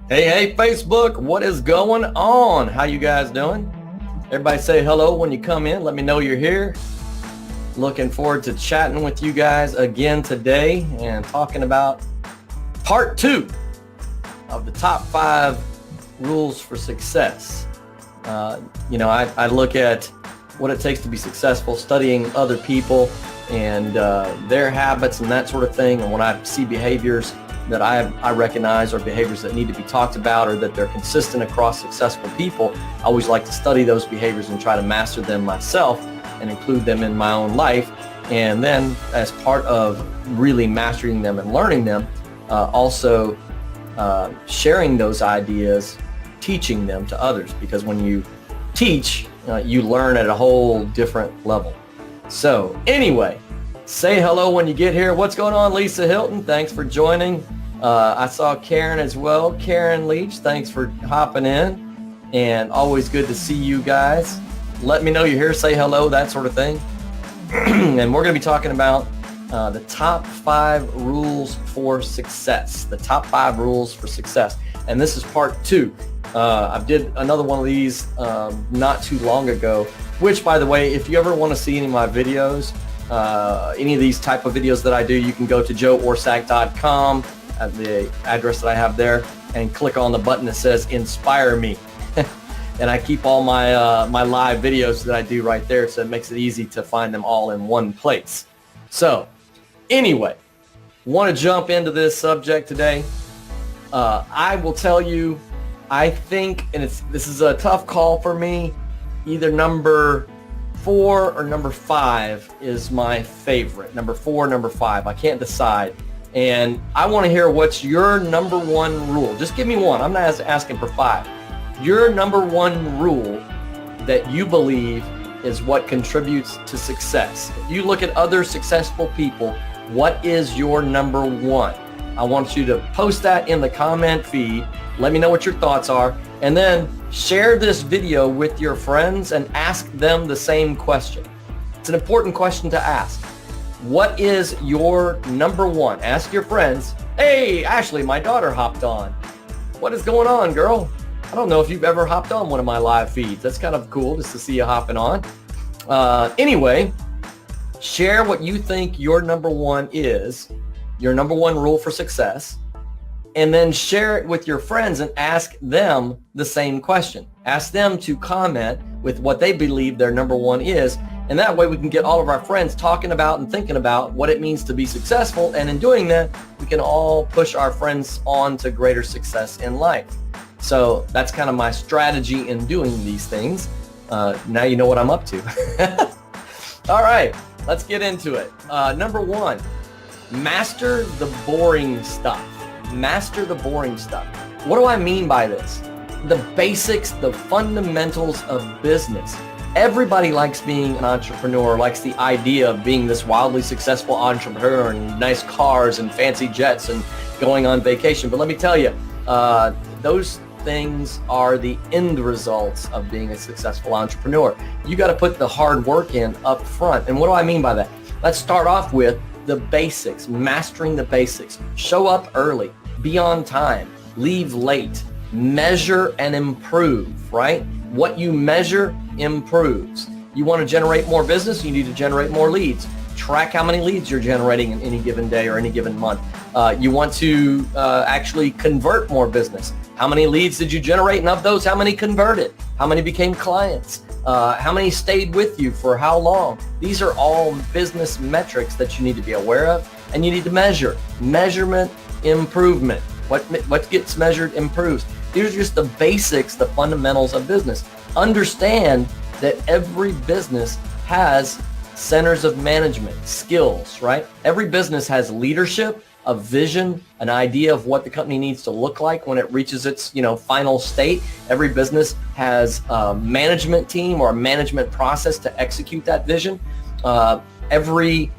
Hey, Facebook, what is going on? How you guys doing? Everybody say hello when you come in. Let me know you're here. Looking forward to chatting with you guys again today and talking about part 2 of the top 5 rules for success. I look at what it takes to be successful, studying other people and their habits and that sort of thing. And when I see behaviors that I recognize are behaviors that need to be talked about or that they're consistent across successful people, I always like to study those behaviors and try to master them myself and include them in my own life. And then as part of really mastering them and learning them, also sharing those ideas, teaching them to others, because when you teach, you learn at a whole different level. So anyway, say hello when you get here. What's going on, Lisa Hilton? Thanks for joining. I saw Karen as well. Karen Leach, thanks for hopping in. And always good to see you guys. Let me know you're here. Say hello, that sort of thing. And we're going to be talking about the top 5 rules for success. The top 5 rules for success. And this is part 2. I did another one of these not too long ago, which, by the way, if you ever want to see any of my videos, any of these type of videos that I do, you can go to joeorsak.com at the address that I have there and click on the button that says Inspire Me. And I keep all my my live videos that I do right there, so it makes it easy to find them all in one place. So anyway, want to jump into this subject today. I will tell you, I think, and this is a tough call for me, either number 4 or number 5 is my favorite. Number 4, number 5. I can't decide. And I want to hear what's your number 1 rule. Just give me one. I'm not asking for 5. Your number 1 rule that you believe is what contributes to success. If you look at other successful people, what is your number 1? I want you to post that in the comment feed. Let me know what your thoughts are. And then share this video with your friends and ask them the same question. It's an important question to ask. What is your number 1? Ask your friends. Hey, Ashley, my daughter hopped on. What is going on, girl? I don't know if you've ever hopped on one of my live feeds. That's kind of cool just to see you hopping on. Anyway, share what you think your number 1 is, your number 1 rule for success. And then share it with your friends and ask them the same question. Ask them to comment with what they believe their number 1 is. And that way we can get all of our friends talking about and thinking about what it means to be successful. And in doing that, we can all push our friends on to greater success in life. So that's kind of my strategy in doing these things. Now you know what I'm up to. All right, let's get into it. Number 1, master the boring stuff. Master the boring stuff. What do I mean by this? The basics, the fundamentals of business. Everybody likes being an entrepreneur, likes the idea of being this wildly successful entrepreneur and nice cars and fancy jets and going on vacation. But let me tell you, those things are the end results of being a successful entrepreneur. You got to put the hard work in up front. And what do I mean by that? Let's start off with the basics, mastering the basics. Show up early, be on time, leave late, measure and improve, right? What you measure improves. You want to generate more business, you need to generate more leads. Track how many leads you're generating in any given day or any given month. You want to actually convert more business. How many leads did you generate, and of those, how many converted? How many became clients? How many stayed with you for how long? These are all business metrics that you need to be aware of, and you need to measure. Measurement, improvement. What gets measured improves. These are just the basics, the fundamentals of business. Understand that every business has centers of management, skills, right? Every business has leadership, a vision, an idea of what the company needs to look like when it reaches its, final state. Every business has a management team or a management process to execute that vision. Every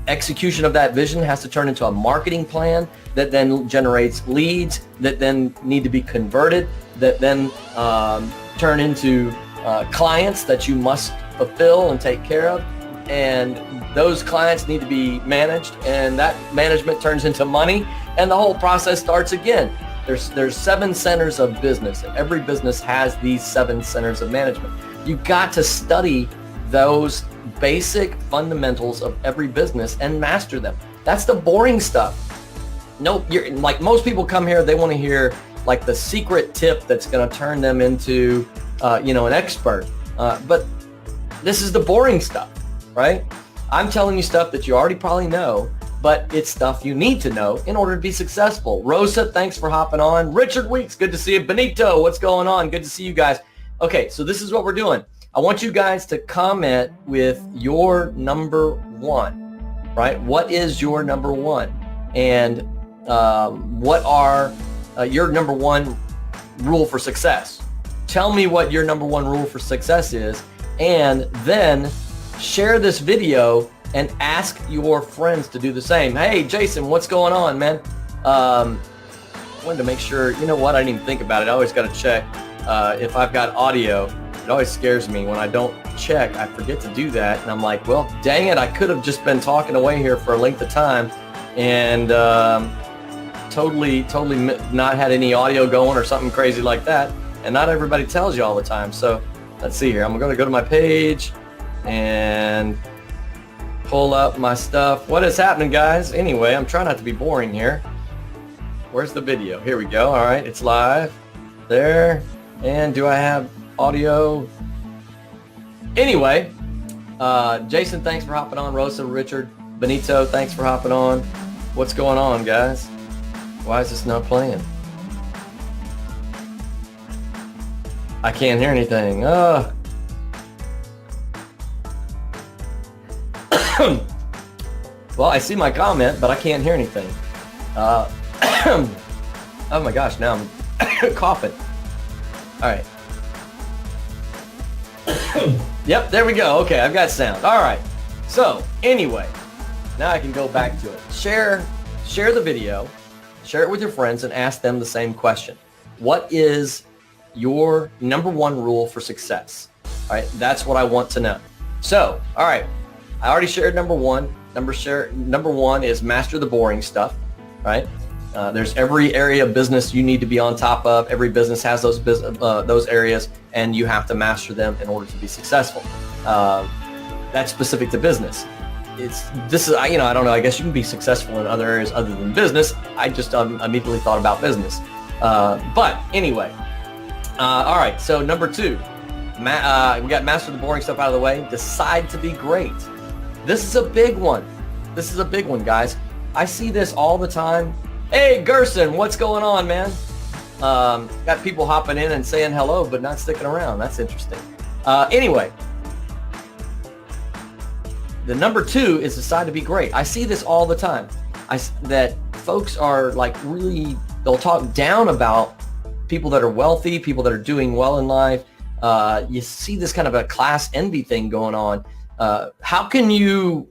execution of that vision has to turn into a marketing plan that then generates leads that then need to be converted, that then turn into clients that you must fulfill and take care of. And those clients need to be managed, and that management turns into money, and the whole process starts again. There's 7 centers of business. Every business has these 7 centers of management. You got to study those basic fundamentals of every business and master them. That's the boring stuff. No, you're like most people come here, they want to hear like the secret tip that's going to turn them into, an expert. But this is the boring stuff, right? I'm telling you stuff that you already probably know, but it's stuff you need to know in order to be successful. Rosa, thanks for hopping on. Richard Weeks, good to see you. Benito, what's going on? Good to see you guys. Okay, so this is what we're doing. I want you guys to comment with your number 1, right? What is your number 1? And what are your number 1 rule for success? Tell me what your number 1 rule for success is, and then share this video and ask your friends to do the same. Hey, Jason, what's going on, man? Wanted to make sure, you know what? I didn't even think about it. I always got to check if I've got audio. It always scares me when I don't check. I forget to do that, and I'm like, well, dang it, I could have just been talking away here for a length of time and totally not had any audio going or something crazy like that. And not everybody tells you all the time. So let's see here. I'm going to go to my page and pull up my stuff. What is happening, guys? Anyway, I'm trying not to be boring here. Where's the video? Here we go. All right, it's live there. And do I have audio? Anyway, Jason, thanks for hopping on. Rosa, Richard, Benito, thanks for hopping on. What's going on, guys? Why is this not playing? I can't hear anything. Well, I see my comment, but I can't hear anything. Oh my gosh, now I'm coughing. All right. Yep, there we go. Okay, I've got sound. All right. So anyway, now I can go back to it. Share the video, share it with your friends, and ask them the same question. What is your number 1 rule for success? All right, that's what I want to know. So, all right, I already shared number 1. Number 1 is master the boring stuff, right? There's every area of business you need to be on top of. Every business has those areas, and you have to master them in order to be successful. That's specific to business. I don't know. I guess you can be successful in other areas other than business. I just immediately thought about business. But anyway, all right. So number 2, we got master the boring stuff out of the way. Decide to be great. This is a big one. This is a big one, guys. I see this all the time. Hey, Gerson, what's going on, man? Got people hopping in and saying hello, but not sticking around. That's interesting. Anyway, the number 2 is decide to be great. I see this all the time. That folks are like really, they'll talk down about people that are wealthy, people that are doing well in life. You see this kind of a class envy thing going on. How can you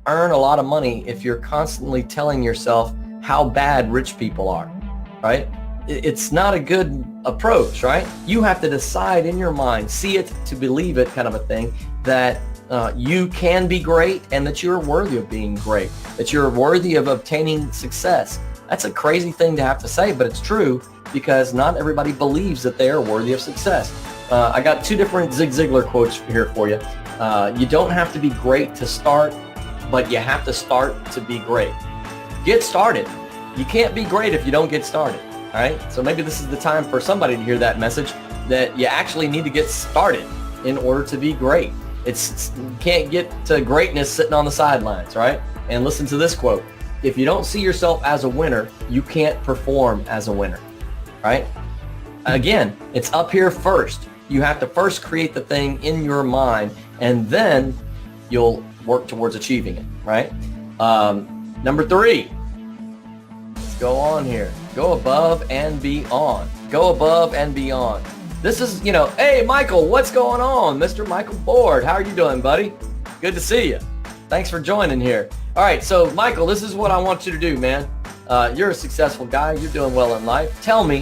earn a lot of money if you're constantly telling yourself how bad rich people are, right? It's not a good approach, right? You have to decide in your mind, see it to believe it kind of a thing, that you can be great and that you're worthy of being great, that you're worthy of obtaining success. That's a crazy thing to have to say, but it's true because not everybody believes that they are worthy of success. I got 2 different Zig Ziglar quotes here for you. You don't have to be great to start, but you have to start to be great. Get started. You can't be great if you don't get started, all right? So maybe this is the time for somebody to hear that message, that you actually need to get started in order to be great. You can't get to greatness sitting on the sidelines, right? And listen to this quote. If you don't see yourself as a winner, you can't perform as a winner, right? Again, it's up here first. You have to first create the thing in your mind, and then you'll work towards achieving it, right? Number 3, let's go on here. Go above and beyond. Go above and beyond. This is, hey, Michael, what's going on? Mr. Michael Ford, how are you doing, buddy? Good to see you. Thanks for joining here. All right, so Michael, this is what I want you to do, man. You're a successful guy. You're doing well in life. Tell me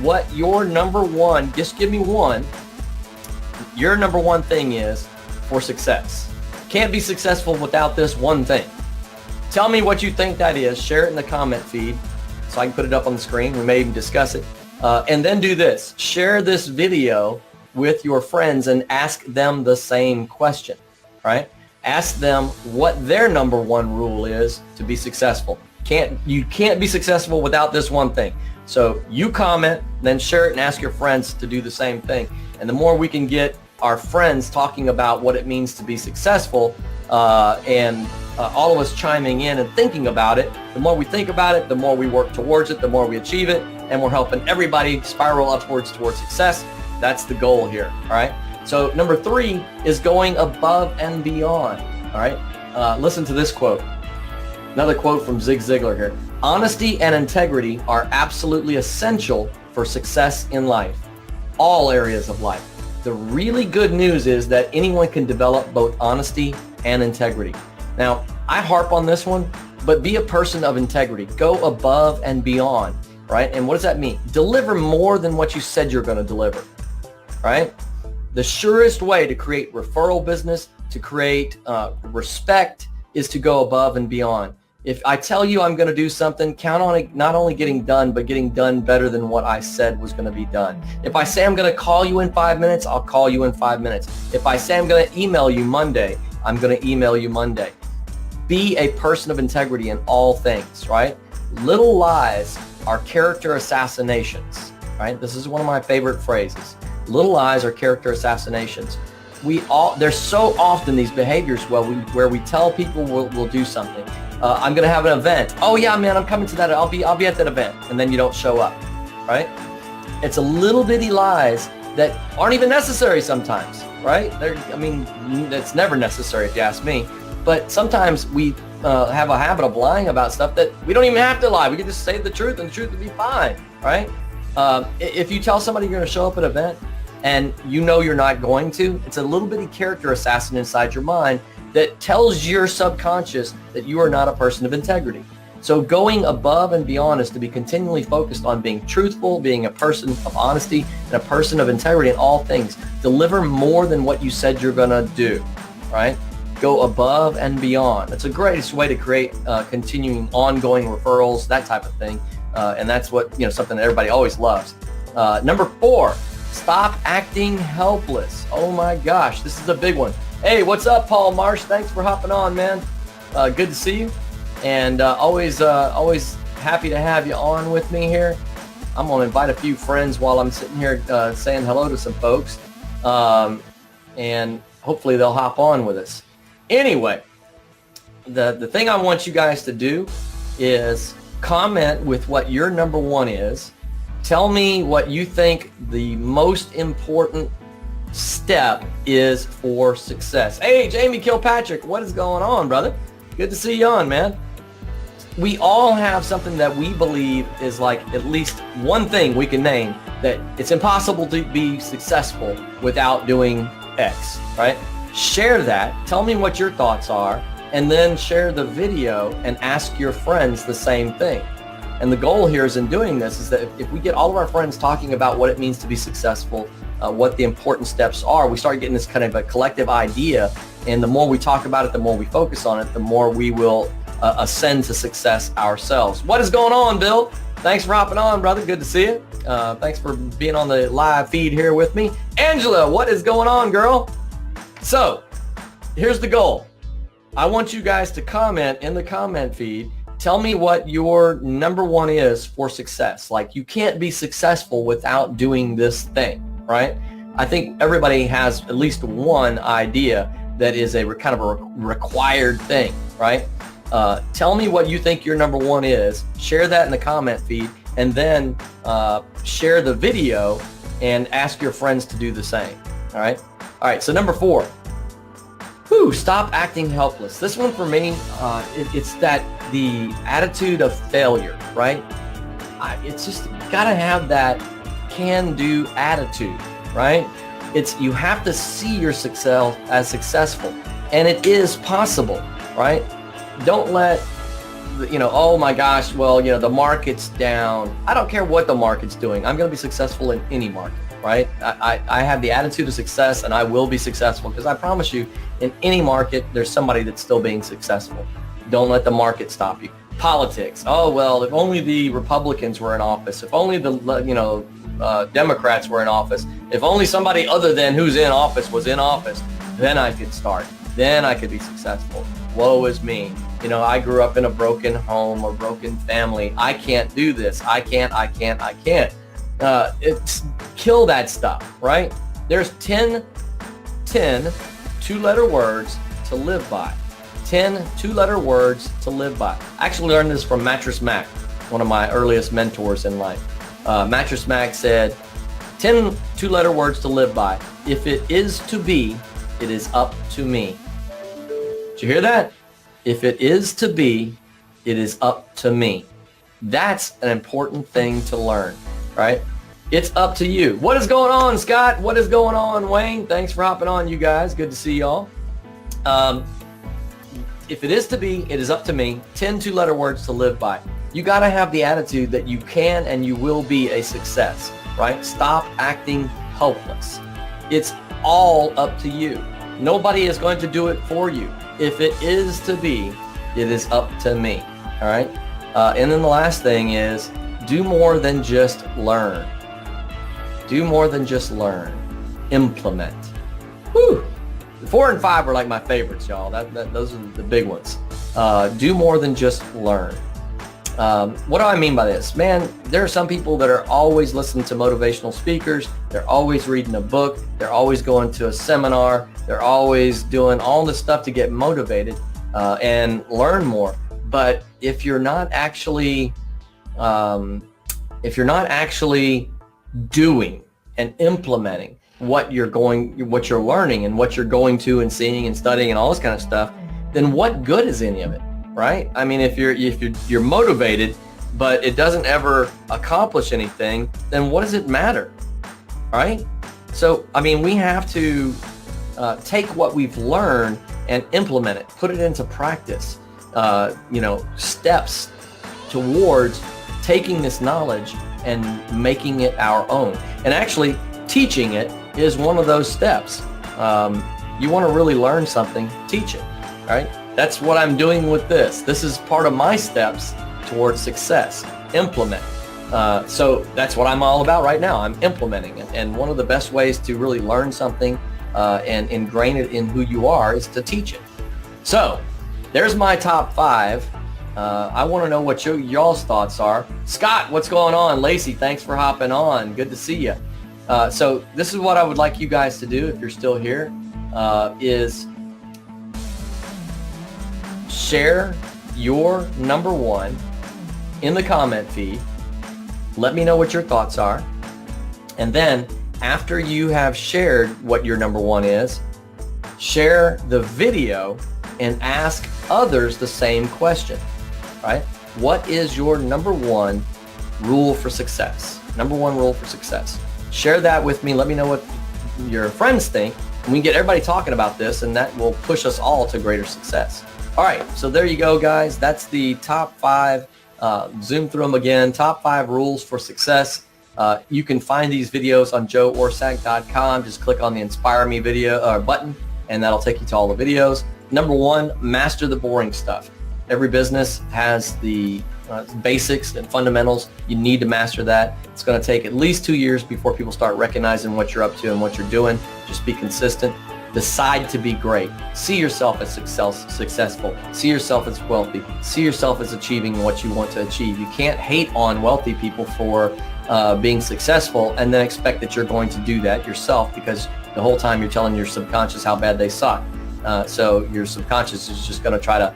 what your number 1, just give me one, your number 1 thing is for success. Can't be successful without this one thing. Tell me what you think that is. Share it in the comment feed so I can put it up on the screen. We may even discuss it. And then do this. Share this video with your friends and ask them the same question, right? Ask them what their number one rule is to be successful. You can't be successful without this one thing. So you comment, then share it and ask your friends to do the same thing. And the more we can get our friends talking about what it means to be successful, and all of us chiming in and thinking about it, the more we think about it, the more we work towards it, the more we achieve it, and we're helping everybody spiral upwards towards success. That's the goal here, all right? So number 3 is going above and beyond, all right? Listen to this quote. Another quote from Zig Ziglar here. Honesty and integrity are absolutely essential for success in life, all areas of life. The really good news is that anyone can develop both honesty and integrity. Now, I harp on this one, but be a person of integrity. Go above and beyond, right? And what does that mean? Deliver more than what you said you're going to deliver, right? The surest way to create referral business, to create respect, is to go above and beyond. If I tell you I'm going to do something, count on it not only getting done, but getting done better than what I said was going to be done. If I say I'm going to call you in 5 minutes, I'll call you in 5 minutes. If I say I'm going to email you Monday, I'm going to email you Monday. Be a person of integrity in all things, right? Little lies are character assassinations, right? This is one of my favorite phrases. Little lies are character assassinations. There's so often these behaviors where we tell people we'll do something. I'm going to have an event. Oh yeah, man, I'm coming to that. I'll be at that event. And then you don't show up, right? It's a little bitty lies that aren't even necessary sometimes, right? It's never necessary if you ask me. But sometimes we have a habit of lying about stuff that we don't even have to lie. We can just say the truth and the truth will be fine, right? If you tell somebody you're going to show up at an event and you know you're not going to, it's a little bitty character assassin inside your mind that tells your subconscious that you are not a person of integrity. So going above and beyond is to be continually focused on being truthful, being a person of honesty, and a person of integrity in all things. Deliver more than what you said you're going to do, right? Go above and beyond. It's the greatest way to create continuing ongoing referrals, that type of thing. And that's what, something that everybody always loves. Number 4, stop acting helpless. Oh my gosh, this is a big one. Hey, what's up, Paul Marsh? Thanks for hopping on, man. Good to see you. And always happy to have you on with me here. I'm going to invite a few friends while I'm sitting here saying hello to some folks. And hopefully they'll hop on with us. Anyway, the thing I want you guys to do is comment with what your number 1 is. Tell me what you think the most important step is for success. Hey, Jamie Kilpatrick, what is going on, brother? Good to see you on, man. We all have something that we believe is like at least one thing we can name that it's impossible to be successful without doing X, right? Share that. Tell me what your thoughts are, and then share the video and ask your friends the same thing. And the goal here is in doing this is that if we get all of our friends talking about what it means to be successful, what the important steps are, we start getting this kind of a collective idea. And the more we talk about it, the more we focus on it, the more we will ascend to success ourselves. What is going on, Bill? Thanks for hopping on, brother. Good to see you. Thanks for being on the live feed here with me. Angela, what is going on, girl? So here's the goal. I want you guys to comment in the comment feed. Tell me what your number 1 is for success. Like, you can't be successful without doing this thing, right? I think everybody has at least one idea that is a kind of a required thing, right? Tell me what you think your number 1 is. Share that in the comment feed, and then share the video and ask your friends to do the same, all right? All right, so number 4. Stop acting helpless. This one for me, it's that the attitude of failure, right? It's just gotta have that can-do attitude, right? You have to see your success as successful, and it is possible, right? Don't let, oh my gosh, well, the market's down. I don't care what the market's doing. I'm going to be successful in any market, right? I have the attitude of success, and I will be successful because I promise you, in any market, there's somebody that's still being successful. Don't let the market stop you. Politics. Oh, well, if only the Republicans were in office, if only the, Democrats were in office, if only somebody other than who's in office was in office, then I could start. Then I could be successful. Woe is me. I grew up in a broken home, a broken family. I can't do this. I can't. Kill that stuff, right? There's 10 two-letter words to live by. 10 two-letter words to live by. I actually learned this from Mattress Mac, one of my earliest mentors in life. Mattress Mac said, 10 two-letter words to live by. If it is to be, it is up to me. Did you hear that? If it is to be, it is up to me. That's an important thing to learn, right? It's up to you. What is going on, Scott? What is going on, Wayne? Thanks for hopping on, you guys. Good to see y'all. If it is to be, it is up to me. 10 two-letter words to live by. You got to have the attitude that you can and you will be a success, right? Stop acting helpless. It's all up to you. Nobody is going to do it for you. If it is to be, it is up to me, all right? And then the last thing is do more than just learn. Do more than just learn. Implement. Whew. 4 and 5 are like my favorites, y'all. Those are the big ones. Do more than just learn. What do I mean by this? Man, there are some people that are always listening to motivational speakers. They're always reading a book. They're always going to a seminar. They're always doing all this stuff to get motivated and learn more. But if you're not actually doing and implementing what you're learning and what you're going to and seeing and studying and all this kind of stuff, then what good is any of it, right? I mean, if you're motivated, but it doesn't ever accomplish anything, then what does it matter, right? So, I mean, we have to take what we've learned and implement it, put it into practice, steps towards taking this knowledge and making it our own. And actually, teaching it is one of those steps. You want to really learn something, teach it, right? That's what I'm doing with this. This is part of my steps towards success. Implement. So that's what I'm all about right now. I'm implementing it. And one of the best ways to really learn something and ingrain it in who you are is to teach it. So there's my top 5. I want to know what y'all's thoughts are. Scott, what's going on? Lacey, thanks for hopping on. Good to see you. So this is what I would like you guys to do if you're still here, is share your number 1 in the comment feed. Let me know what your thoughts are. And then after you have shared what your number 1 is, share the video and ask others the same question, right? What is your number 1 rule for success? Number 1 rule for success. Share that with me. Let me know what your friends think. And we can get everybody talking about this, and that will push us all to greater success. All right, so there you go, guys. That's the top 5. Zoom through them again. Top 5 rules for success. You can find these videos on joeorsak.com. Just click on the Inspire Me video button, and that'll take you to all the videos. Number 1, master the boring stuff. Every business has the basics and fundamentals. You need to master that. It's going to take at least 2 years before people start recognizing what you're up to and what you're doing. Just be consistent. Decide to be great. See yourself as successful. See yourself as wealthy. See yourself as achieving what you want to achieve. You can't hate on wealthy people for being successful and then expect that you're going to do that yourself, because the whole time you're telling your subconscious how bad they suck. So your subconscious is just going to try to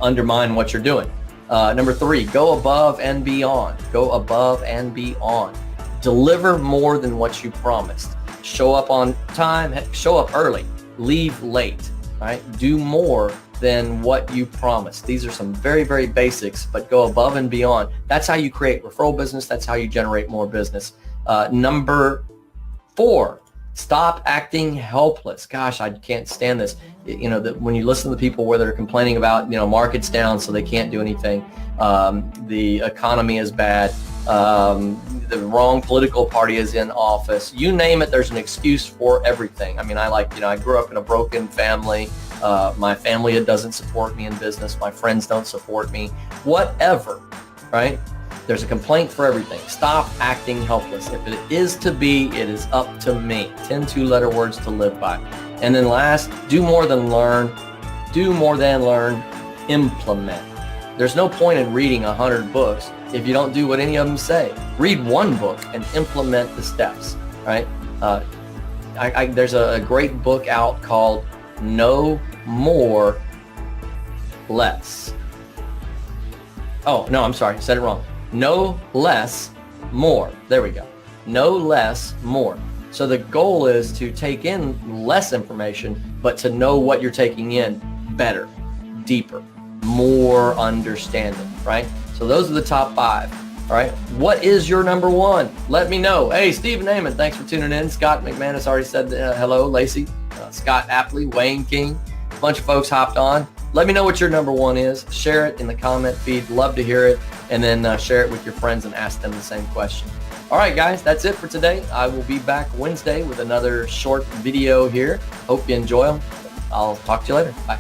undermine what you're doing. Number 3, go above and beyond. Go above and beyond. Deliver more than what you promised. Show up on time, show up early, leave late, right? Do more than what you promised. These are some very, very basics, but go above and beyond. That's how you create referral business. That's how you generate more business. Number 4, stop acting helpless. Gosh, I can't stand this. When you listen to people where they're complaining about, market's down, so they can't do anything. The economy is bad. The wrong political party is in office. You name it, there's an excuse for everything. I mean, I grew up in a broken family. my family doesn't support me in business, my friends don't support me, whatever, right? There's a complaint for everything. Stop acting helpless. If it is to be, it is up to me. 10 two-letter words to live by. And then last, do more than learn. Do more than learn. Implement. There's no point in reading 100 books if you don't do what any of them say. Read one book and implement the steps, right? There's a great book out called No More Less. Oh, no, I'm sorry. I said it wrong. No Less More. There we go. No less, more. So the goal is to take in less information, but to know what you're taking in better, deeper, more understanding, right? So those are the top 5, all right? What is your number 1? Let me know. Hey, Stephen Amon, thanks for tuning in. Scott McManus already said hello. Lacey, Scott Apley, Wayne King, a bunch of folks hopped on. Let me know what your number 1 is. Share it in the comment feed. Love to hear it. And then share it with your friends and ask them the same question. All right, guys, that's it for today. I will be back Wednesday with another short video here. Hope you enjoy them. I'll talk to you later. Bye.